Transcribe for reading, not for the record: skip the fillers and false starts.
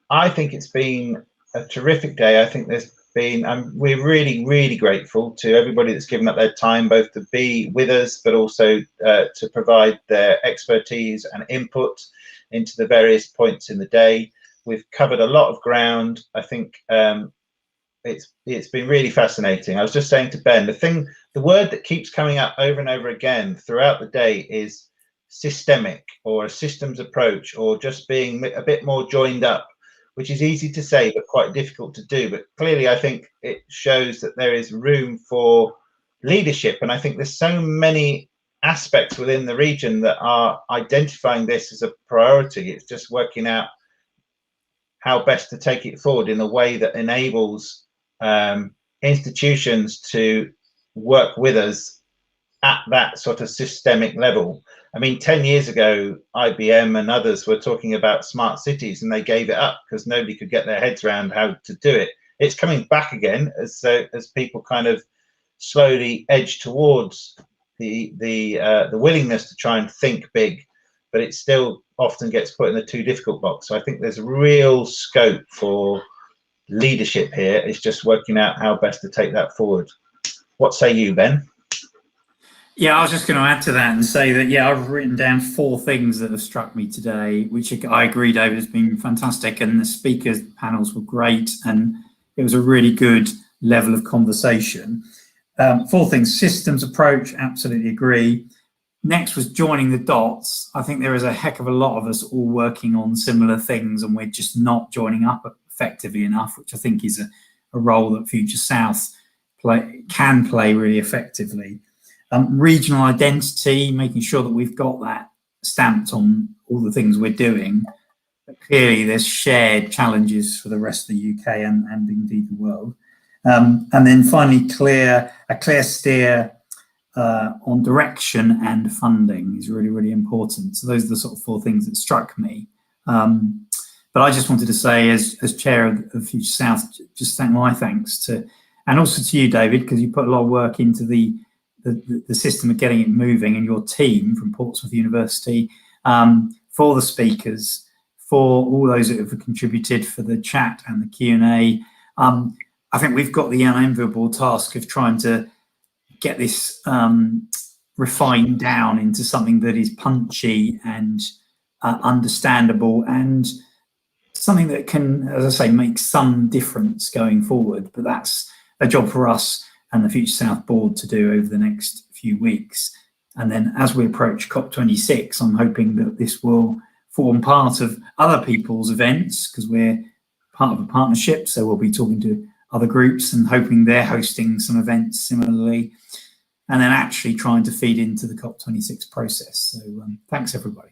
I think it's been a terrific day. I think we're really, really grateful to everybody that's given up their time, both to be with us, but also to provide their expertise and input into the various points in the day. We've covered a lot of ground. I think it's been really fascinating. I was just saying to Ben, the word that keeps coming up over and over again throughout the day is systemic, or a systems approach, or just being a bit more joined up, which is easy to say but quite difficult to do. But clearly I think it shows that there is room for leadership, and I think there's so many aspects within the region that are identifying this as a priority. It's just working out how best to take it forward in a way that enables institutions to work with us at that sort of systemic level. I mean, 10 years ago, IBM and others were talking about smart cities, and they gave it up because nobody could get their heads around how to do it. It's coming back again as people kind of slowly edge towards the willingness to try and think big, but it still often gets put in the too difficult box. So I think there's real scope for leadership here. It's just working out how best to take that forward. What say you, Ben? Yeah, I was just going to add to that and say that, yeah, I've written down 4 things that have struck me today, which I agree, David, has been fantastic. And the speakers panels were great. And it was a really good level of conversation. 4 things: systems approach, absolutely agree. Next was joining the dots. I think there is a heck of a lot of us all working on similar things, and we're just not joining up effectively enough, which I think is a role that Future South can play really effectively. Regional identity, making sure that we've got that stamped on all the things we're doing. But clearly there's shared challenges for the rest of the UK and indeed the world. And then finally, a clear steer on direction and funding is really, really important. So those are the sort of 4 things that struck me. But I just wanted to say, as chair of Future South, just thank my thanks to, and also to you, David, because you put a lot of work into the system of getting it moving, and your team from Portsmouth University, for the speakers, for all those that have contributed, for the chat and the Q&A. I think we've got the unenviable task of trying to get this refined down into something that is punchy and understandable, and something that can, as I say, make some difference going forward. But that's a job for us and the Future South board to do over the next few weeks. And then as we approach COP26, I'm hoping that this will form part of other people's events, because we're part of a partnership. So we'll be talking to other groups and hoping they're hosting some events similarly, and then actually trying to feed into the COP26 process. So thanks, everybody.